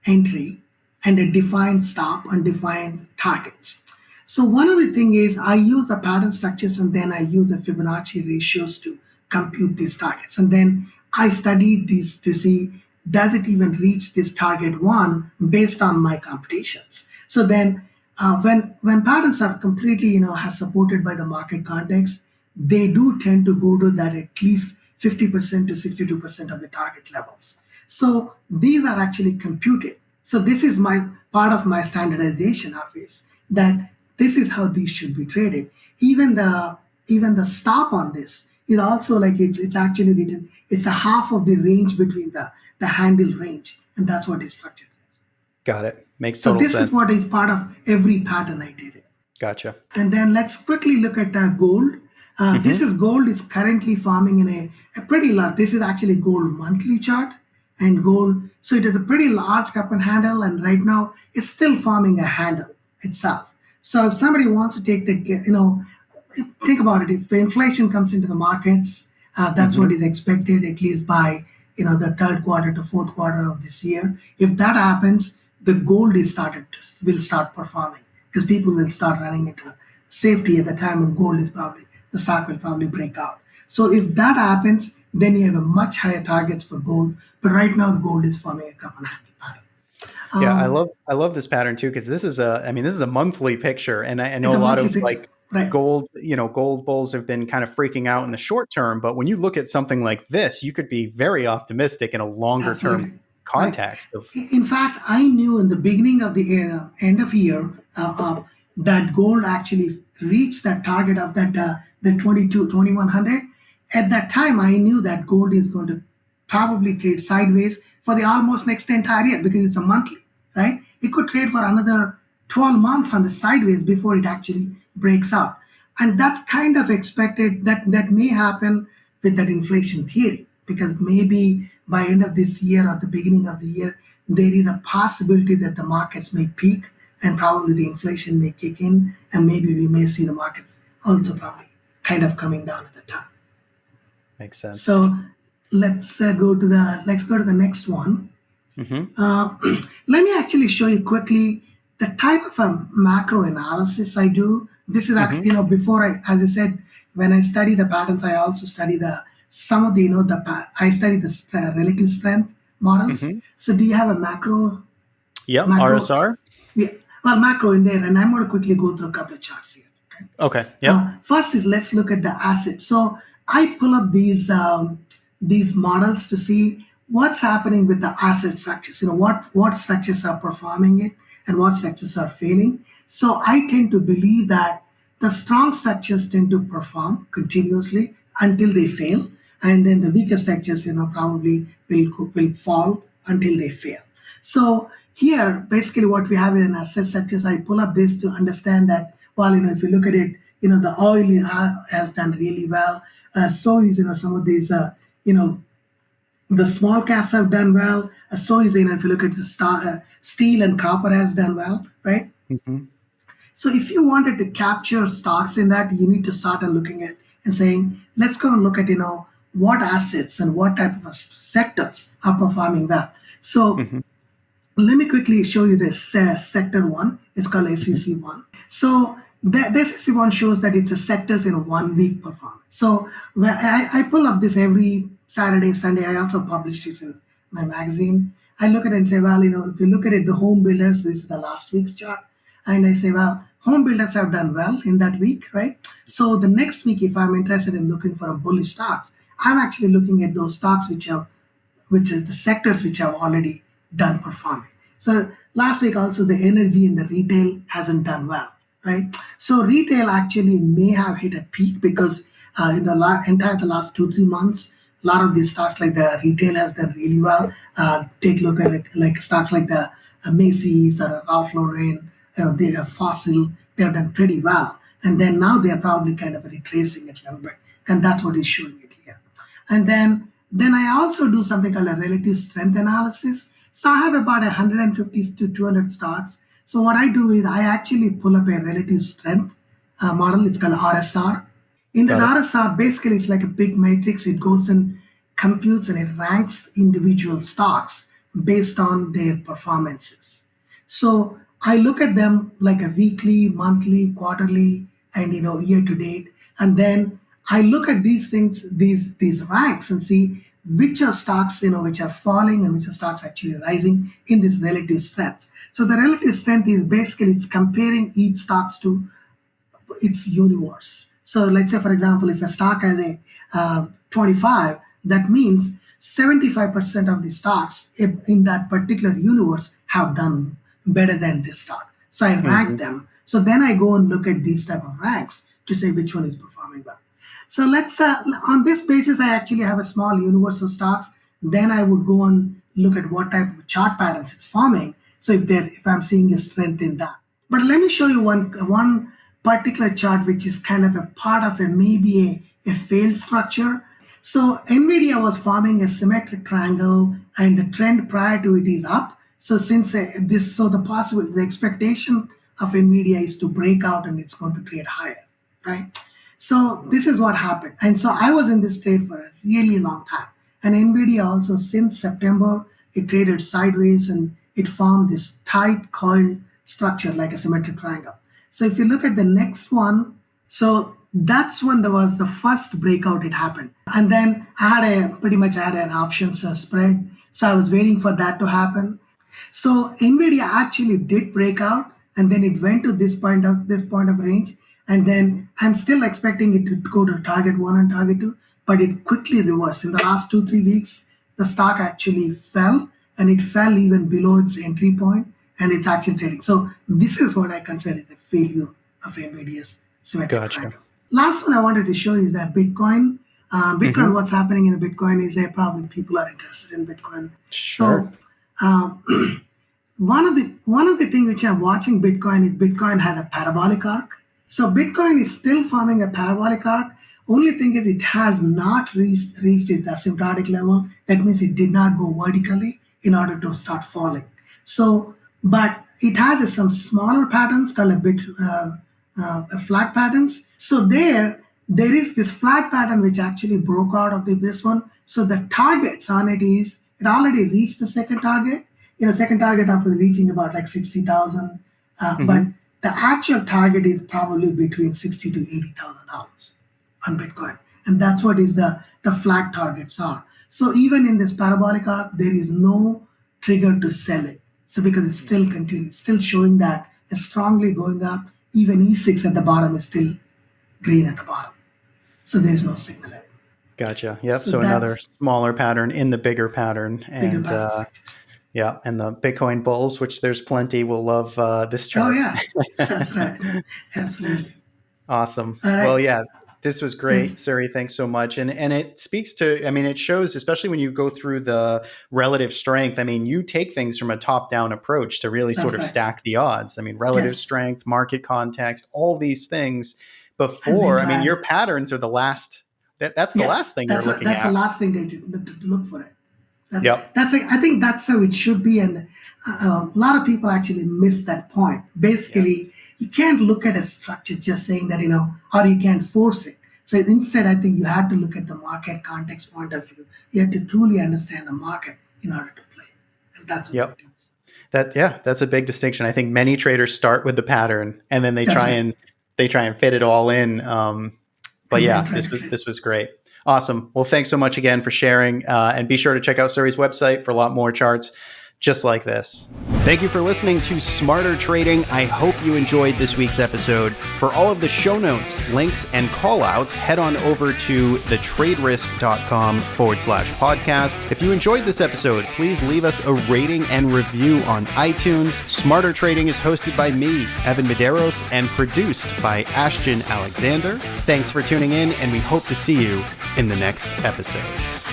entry and a defined stop and defined targets. So one of the thing is I use the pattern structures, and then I use the Fibonacci ratios to compute these targets, and then I studied these to see does it even reach this target one based on my computations. So then when patterns are completely has supported by the market context, they do tend to go to that at least 50% to 62% of the target levels. So these are actually computed. So this is my part of my standardization office, that this is how these should be traded. Even the stop on this is also like it's actually written. It's a half of the range between the handle range, and that's what is structured. Got it. Makes total sense. So this is what is part of every pattern I did it. Gotcha. And then let's quickly look at gold. This is gold is currently forming in a pretty large. This is actually gold monthly chart, and gold. So it is a pretty large cup and handle, and right now it's still forming a handle itself. So if somebody wants to take think about it. If the inflation comes into the markets, that's what is expected, at least by the third quarter to fourth quarter of this year. If that happens, the gold will start performing, because people will start running into safety at the time, and gold is probably the stock will probably break out. So if that happens, then you have a much higher targets for gold. But right now, the gold is forming a cup and handle pattern. Yeah, I love this pattern too, because this is a monthly picture, and I know a lot of picture. Right. Gold bulls have been kind of freaking out in the short term, but when you look at something like this, you could be very optimistic in a longer term context. Right. In fact, I knew in the beginning of the end of year that gold actually reached that target of that the 2100. At that time, I knew that gold is going to probably trade sideways for the almost next entire year, because it's a monthly, right? It could trade for another 12 months on the sideways before it actually breaks out. And that's kind of expected that may happen with that inflation theory, because maybe by end of this year or the beginning of the year, there is a possibility that the markets may peak and probably the inflation may kick in, and maybe we may see the markets also probably kind of coming down at the top. Makes sense. So let's go to the next one. Let me actually show you quickly the type of a macro analysis I do. This is actually, before as I said, when I study the patterns, I also study some of the, I study the relative strength models. So do you have a Yep, macro? RSR. Yeah, well, macro in there, and I'm going to quickly go through a couple of charts here. Okay. Yep. First is let's look at the asset. So I pull up these models to see what's happening with the asset structures. What structures are performing it and what structures are failing. So I tend to believe that the strong structures tend to perform continuously until they fail, and then the weaker structures, probably will fall until they fail. So here, basically, what we have in an asset sectors, I pull up this to understand that. Well, if you look at it, the oil has done really well. So is some of these, the small caps have done well. So is if you look at the steel and copper has done well, right? So if you wanted to capture stocks in that, you need to start looking at and saying, let's go and look at what assets and what type of sectors are performing well. So let me quickly show you this sector one. It's called ACC1. So the ACC1 shows that it's a sectors in a 1 week performance. So I pull up this every Saturday, Sunday. I also publish this in my magazine. I look at it and say, well, if you look at it, the home builders, this is the last week's chart. And I say, well, home builders have done well in that week, right? So the next week, if I'm interested in looking for a bullish stocks, I'm actually looking at those stocks which are the sectors which have already done performing. So last week also the energy in the retail hasn't done well, right? So retail actually may have hit a peak because in the entire the last 2-3 months, a lot of these stocks like the retail has done really well. Take a look at it, like stocks like the Macy's or Ralph Lauren, they are Fossil, they have done pretty well. And then now they are probably kind of retracing it a little bit, and that's what is showing it here. And then I also do something called a relative strength analysis. So I have about 150 to 200 stocks. So what I do is I actually pull up a relative strength model. It's called RSR. In that RSR, basically it's like a big matrix. It goes and computes and it ranks individual stocks based on their performances. So I look at them like a weekly, monthly, quarterly, and year to date, and then I look at these things, these ranks, and see which are stocks which are falling and which are stocks actually rising in this relative strength. So the relative strength is basically it's comparing each stocks to its universe. So let's say, for example, if a stock has a 25, that means 75% of the stocks in that particular universe have done better than this stock. So I rank them. So then I go and look at these type of ranks to say which one is performing well. So let's on this basis, I actually have a small universe of stocks. Then I would go and look at what type of chart patterns it's forming. So if I'm seeing a strength in that. But let me show you one particular chart which is kind of a part of maybe a failed structure. So NVDA was forming a symmetric triangle, and the trend prior to it is up. So since the expectation of NVDA is to break out and it's going to trade higher, right? So this is what happened. And so I was in this trade for a really long time. And NVIDIA also, since September, it traded sideways and it formed this tight coiled structure like a symmetric triangle. So if you look at the next one, so that's when there was the first breakout it happened. And then I had an options spread. So I was waiting for that to happen. So NVIDIA actually did break out, and then it went to this point of range. And then I'm still expecting it to go to target 1 and target 2, but it quickly reversed. In the last 2-3 weeks, the stock actually fell, and it fell even below its entry point, and it's actually trading. So this is what I consider the failure of NVIDIA's symmetric triangle. Last one I wanted to show is that Bitcoin. What's happening in the Bitcoin is that probably people are interested in Bitcoin. Sure. So one of the things which I'm watching Bitcoin is Bitcoin has a parabolic arc. So Bitcoin is still forming a parabolic arc. Only thing is it has not reached its asymptotic level. That means it did not go vertically in order to start falling. So, but it has some smaller patterns called flag patterns. So there is this flag pattern which actually broke out of this one. So the targets on it is it already reached the second target. Second target after reaching about like 60,000, but the actual target is probably between 60 to $80,000 on Bitcoin, and that's what is the flag targets are. So even in this parabolic arc, there is no trigger to sell it. So because it's still continuing, still showing that it's strongly going up. Even E6 at the bottom is still green at the bottom. So there is no signal. Gotcha. Yep. So another smaller pattern in the bigger pattern. And yeah, and the Bitcoin bulls, which there's plenty, will love this chart. Oh, yeah. That's right. Absolutely. Awesome. Right. Well, yeah, this was great, Suri. Thanks so much. And it speaks to, it shows, especially when you go through the relative strength. You take things from a top-down approach to really sort of stack the odds. Relative strength, market context, all these things before. Your patterns are the last. That's the last thing you're looking at. That's the last thing to look for it. I think that's how it should be. And a lot of people actually miss that point. Basically, you can't look at a structure just saying that, or you can't force it. So instead, I think you have to look at the market context point of view. You have to truly understand the market in order to play. And that's what it is. That's a big distinction. I think many traders start with the pattern and then they try and fit it all in. But this was great. Awesome. Well, thanks so much again for sharing. And be sure to check out Suri's website for a lot more charts just like this. Thank you for listening to Smarter Trading. I hope you enjoyed this week's episode. For all of the show notes, links, and call outs, head on over to thetraderisk.com/podcast. If you enjoyed this episode, please leave us a rating and review on iTunes. Smarter Trading is hosted by me, Evan Medeiros, and produced by Ashton Alexander. Thanks for tuning in, and we hope to see you in the next episode.